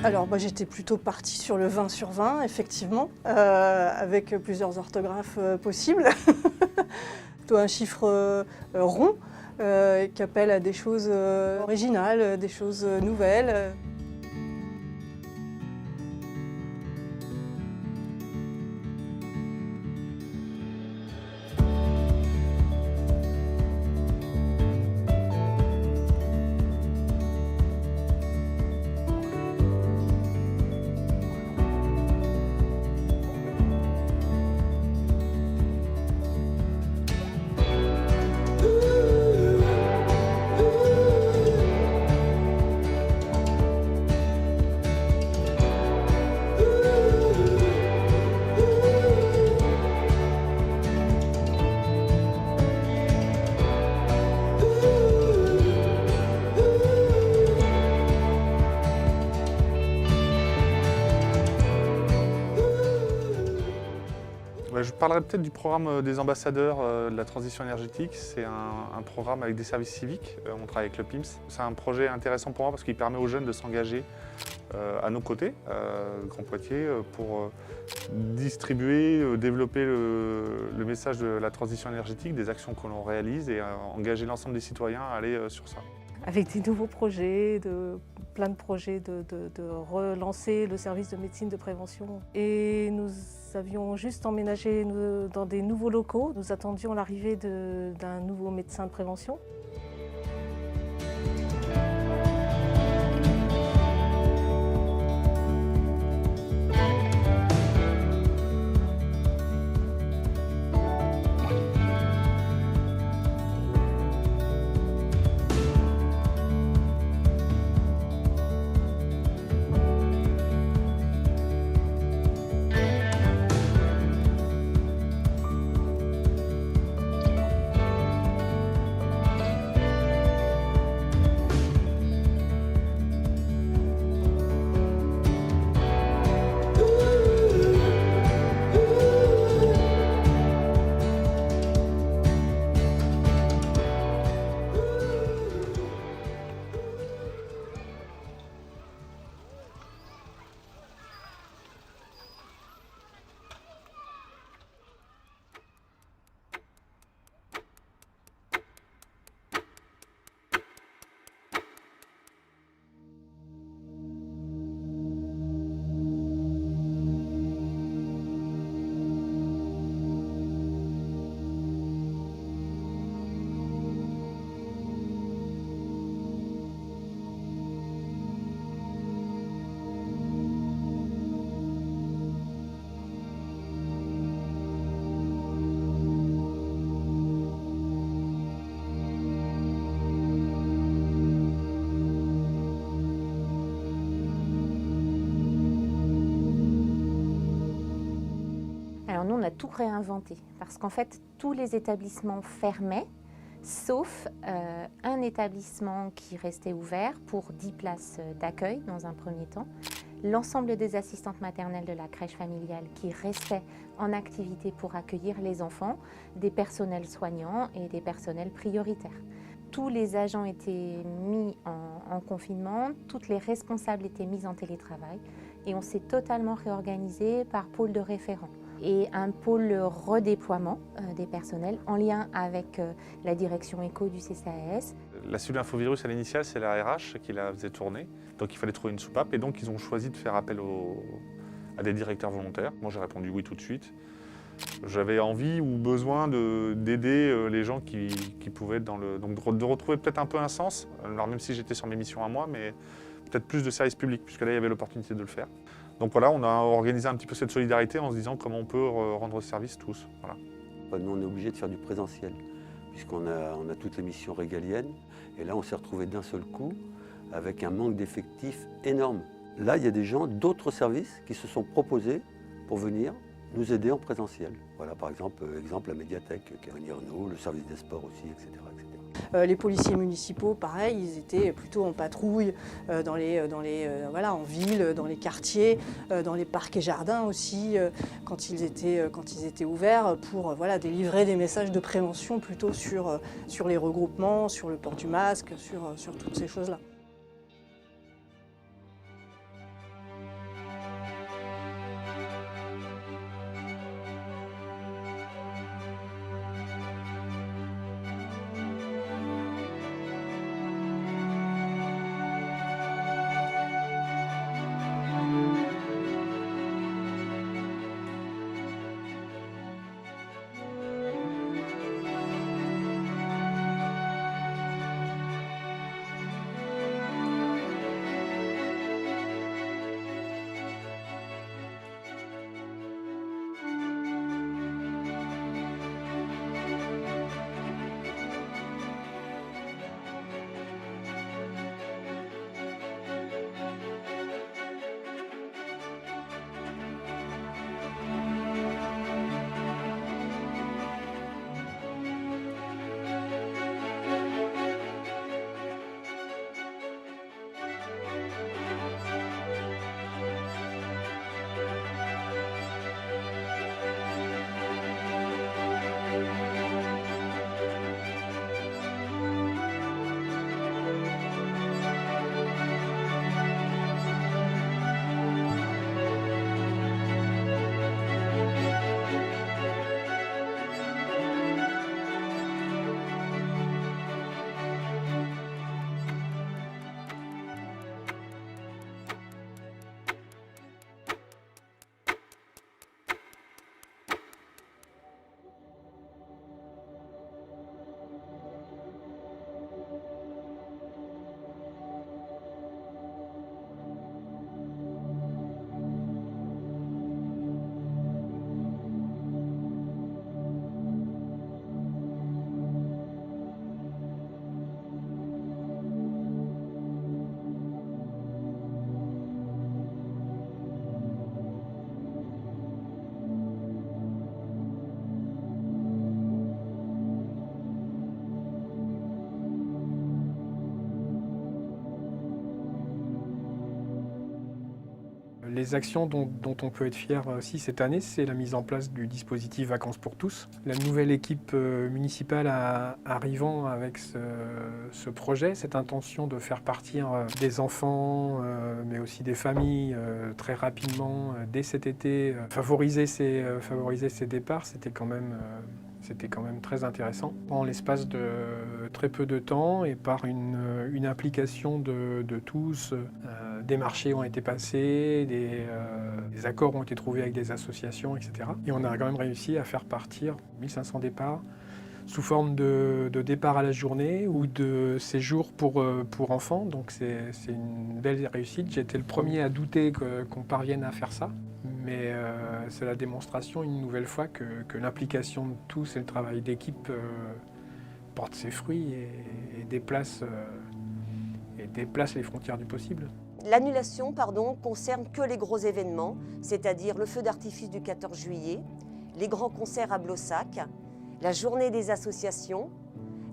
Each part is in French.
Alors j'étais plutôt partie sur le 20 sur 20, effectivement, avec plusieurs orthographes possibles. Plutôt un chiffre rond qui appelle à des choses originales, des choses nouvelles. Je parlerai peut-être du programme des ambassadeurs de la transition énergétique. C'est un programme avec des services civiques. On travaille avec le PIMS. C'est un projet intéressant pour moi parce qu'il permet aux jeunes de s'engager à nos côtés, Grand Poitiers, pour distribuer, développer le message de la transition énergétique, des actions que l'on réalise et engager l'ensemble des citoyens à aller sur ça. Avec des nouveaux projets, plein de projets de relancer le service de médecine de prévention. Et nous avions juste emménagé dans des nouveaux locaux. Nous attendions l'arrivée d'un nouveau médecin de prévention. Alors nous, on a tout réinventé parce qu'en fait, tous les établissements fermaient, sauf un établissement qui restait ouvert pour 10 places d'accueil dans un premier temps. L'ensemble des assistantes maternelles de la crèche familiale qui restaient en activité pour accueillir les enfants, des personnels soignants et des personnels prioritaires. Tous les agents étaient mis en confinement, toutes les responsables étaient mises en télétravail et on s'est totalement réorganisé par pôle de référent et un pôle redéploiement des personnels en lien avec la direction éco du CCAS. La cellule infovirus à l'initiale, c'est la RH qui la faisait tourner, donc il fallait trouver une soupape et donc ils ont choisi de faire appel à des directeurs volontaires. Moi j'ai répondu oui tout de suite. J'avais envie ou besoin d'aider les gens qui pouvaient être dans le... Donc de retrouver peut-être un peu un sens, alors même si j'étais sur mes missions à moi, mais peut-être plus de service public, puisque là il y avait l'opportunité de le faire. Donc voilà, on a organisé un petit peu cette solidarité en se disant comment on peut rendre service tous. Voilà. Nous, on est obligé de faire du présentiel, puisqu'on a toutes les missions régaliennes. Et là, on s'est retrouvé d'un seul coup avec un manque d'effectifs énorme. Là, il y a des gens d'autres services qui se sont proposés pour venir nous aider en présentiel. Voilà, par exemple, la médiathèque qui va venir nous, le service des sports aussi, etc. etc. Les policiers municipaux, pareil, ils étaient plutôt en patrouille voilà, en ville, dans les quartiers, dans les parcs et jardins aussi, quand ils étaient ouverts pour voilà, délivrer des messages de prévention plutôt sur les regroupements, sur le port du masque, sur toutes ces choses-là. Les actions dont on peut être fier aussi cette année, c'est la mise en place du dispositif Vacances pour tous. La nouvelle équipe municipale arrivant avec ce projet, cette intention de faire partir des enfants, mais aussi des familles très rapidement dès cet été, favoriser ces départs, c'était quand même très intéressant. En l'espace de très peu de temps et par une implication de tous, des marchés ont été passés, des accords ont été trouvés avec des associations, etc. Et on a quand même réussi à faire partir 1500 départs sous forme de départ à la journée ou de séjour pour enfants. Donc c'est une belle réussite. J'ai été le premier à douter qu'on parvienne à faire ça. Mais c'est la démonstration une nouvelle fois que l'implication de tous et le travail d'équipe portent ses fruits et déplace les frontières du possible. L'annulation, concerne que les gros événements, c'est-à-dire le feu d'artifice du 14 juillet, les grands concerts à Blossac, la journée des associations,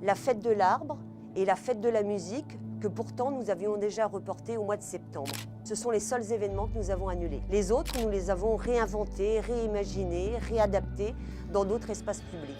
la fête de l'arbre et la fête de la musique que pourtant nous avions déjà reporté au mois de septembre. Ce sont les seuls événements que nous avons annulés. Les autres, nous les avons réinventés, réimaginés, réadaptés dans d'autres espaces publics.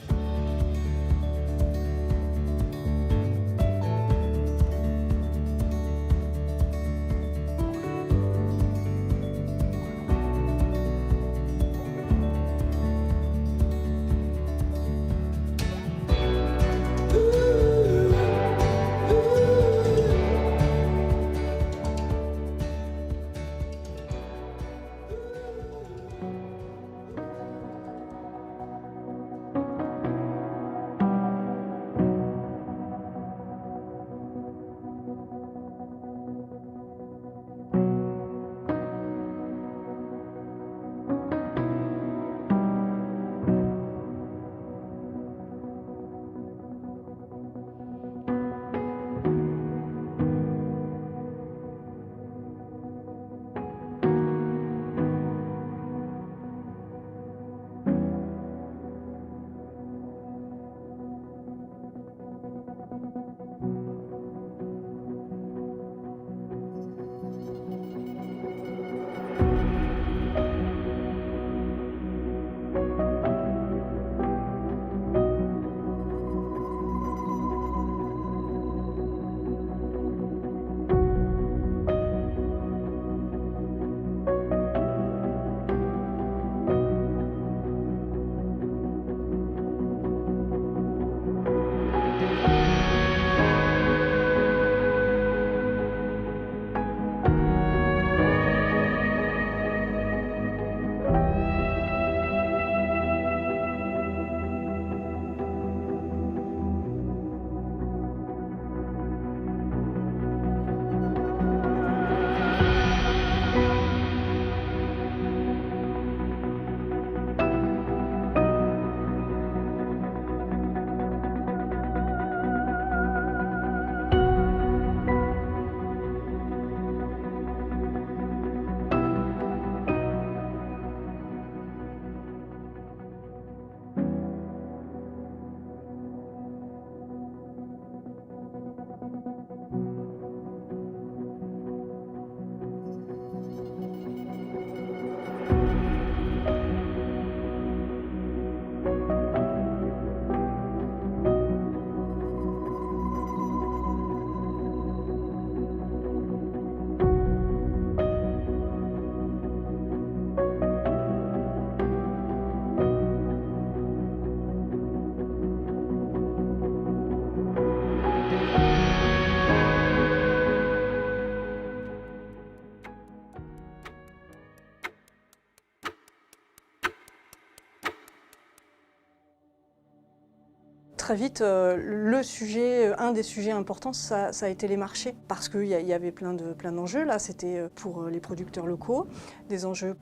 Très vite, un des sujets importants, ça a été les marchés, parce qu'il y avait plein d'enjeux. Là, c'était pour les producteurs locaux, des enjeux,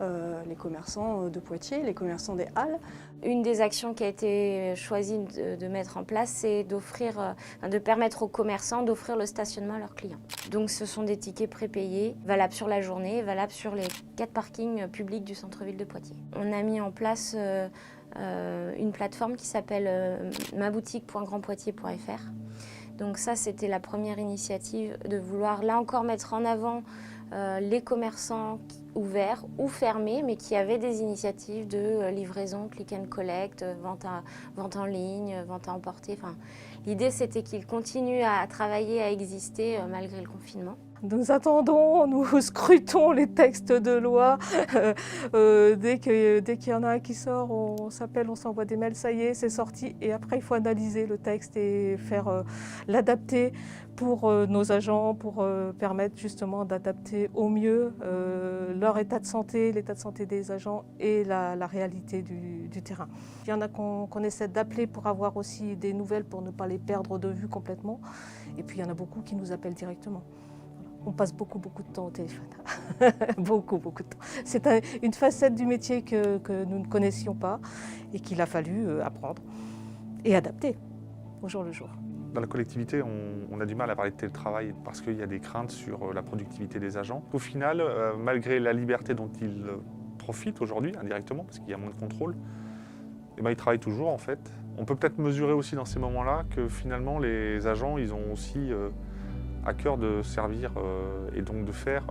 les commerçants de Poitiers, les commerçants des Halles. Une des actions qui a été choisie de mettre en place, c'est de permettre aux commerçants d'offrir le stationnement à leurs clients. Donc ce sont des tickets prépayés, valables sur la journée, valables sur les 4 parkings publics du centre-ville de Poitiers. On a mis en place une plateforme qui s'appelle maboutique.grandpoitiers.fr. Donc ça, c'était la première initiative de vouloir, là encore, mettre en avant les commerçants ouverts ou fermés, mais qui avaient des initiatives de livraison, click and collect, vente en ligne, vente à emporter. Enfin, l'idée, c'était qu'ils continuent à travailler, à exister malgré le confinement. Nous attendons, nous scrutons les textes de loi. Dès qu'il y en a un qui sort, on s'appelle, on s'envoie des mails, ça y est, c'est sorti. Et après, il faut analyser le texte et faire l'adapter pour nos agents, pour permettre justement d'adapter au mieux leur état de santé, l'état de santé des agents et la réalité du terrain. Il y en a qu'on essaie d'appeler pour avoir aussi des nouvelles, pour ne pas les perdre de vue complètement. Et puis il y en a beaucoup qui nous appellent directement. On passe beaucoup de temps au téléphone. beaucoup de temps. C'est une facette du métier que nous ne connaissions pas et qu'il a fallu apprendre et adapter au jour le jour. Dans la collectivité, on a du mal à parler de télétravail parce qu'il y a des craintes sur la productivité des agents. Au final, malgré la liberté dont ils profitent aujourd'hui, indirectement, parce qu'il y a moins de contrôle, eh ben, ils travaillent toujours en fait. On peut peut-être mesurer aussi dans ces moments-là que finalement les agents, ils ont aussi à cœur de servir et donc de faire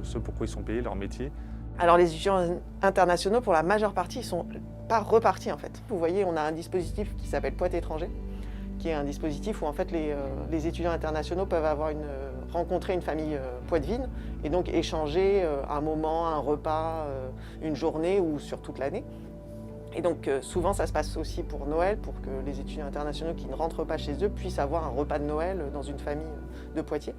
ce pourquoi ils sont payés, leur métier. Alors les étudiants internationaux, pour la majeure partie, ils ne sont pas repartis en fait. Vous voyez, on a un dispositif qui s'appelle Poète étranger, qui est un dispositif où en fait les étudiants internationaux peuvent rencontrer une famille poitevine et donc échanger un moment, un repas, une journée ou sur toute l'année. Et donc souvent ça se passe aussi pour Noël, pour que les étudiants internationaux qui ne rentrent pas chez eux puissent avoir un repas de Noël dans une famille de Poitiers.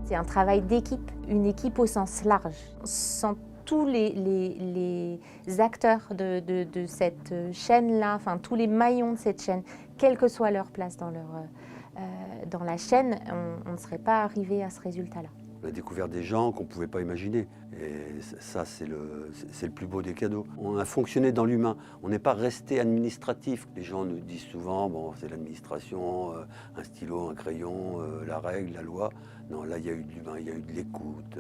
C'est un travail d'équipe, une équipe au sens large. Sans tous les acteurs de cette chaîne-là, enfin tous les maillons de cette chaîne, quelle que soit leur place dans la chaîne, on ne serait pas arrivé à ce résultat-là. On a découvert des gens qu'on ne pouvait pas imaginer. Et ça, c'est le plus beau des cadeaux. On a fonctionné dans l'humain. On n'est pas resté administratif. Les gens nous disent souvent, bon, c'est l'administration, un stylo, un crayon, la règle, la loi. Non, là, il y a eu de l'humain, il y a eu de l'écoute,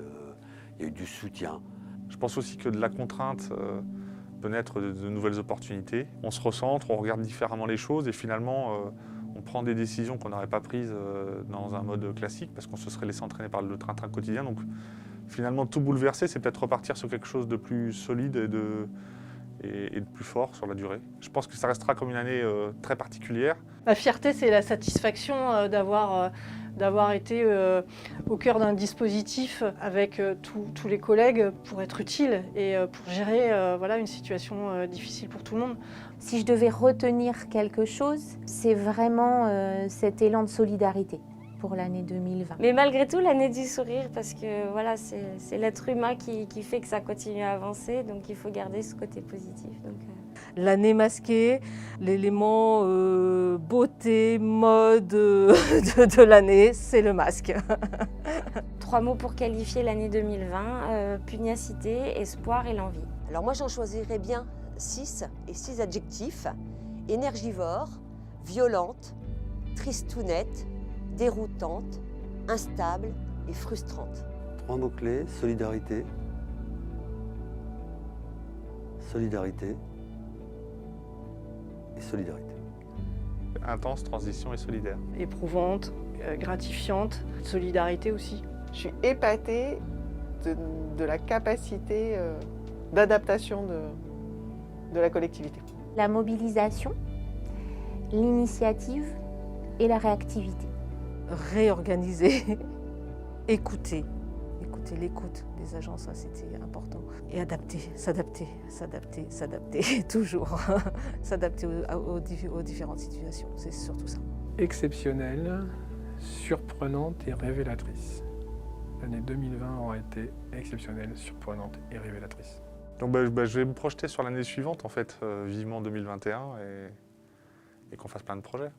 il y a eu du soutien. Je pense aussi que de la contrainte peut naître de nouvelles opportunités. On se recentre, on regarde différemment les choses et finalement, on prend des décisions qu'on n'aurait pas prises dans un mode classique parce qu'on se serait laissé entraîner par le train-train quotidien. Donc finalement, tout bouleverser, c'est peut-être repartir sur quelque chose de plus solide et de plus fort sur la durée. Je pense que ça restera comme une année très particulière. La fierté, c'est la satisfaction d'avoir été au cœur d'un dispositif avec tous les collègues pour être utile et pour gérer une situation difficile pour tout le monde. Si je devais retenir quelque chose, c'est vraiment cet élan de solidarité pour l'année 2020. Mais malgré tout, l'année du sourire, parce que voilà, c'est l'être humain qui fait que ça continue à avancer, donc il faut garder ce côté positif. L'année masquée, l'élément beauté, mode de l'année, c'est le masque. 3 mots pour qualifier l'année 2020, pugnacité, espoir et l'envie. Alors moi j'en choisirais bien 6 adjectifs. Énergivore, violente, tristounette, déroutante, instable et frustrante. 3 mots-clés, solidarité, solidarité et solidarité. Intense, transition et solidaire. Éprouvante, gratifiante, solidarité aussi. Je suis épatée de la capacité d'adaptation de la collectivité. La mobilisation, l'initiative et la réactivité. Réorganiser, écouter l'écoute des agents, ça c'était important. Et s'adapter, toujours. S'adapter aux différentes situations, c'est surtout ça. Exceptionnelle, surprenante et révélatrice. L'année 2020 aura été exceptionnelle, surprenante et révélatrice. Donc je vais me projeter sur l'année suivante, en fait, vivement 2021, et qu'on fasse plein de projets.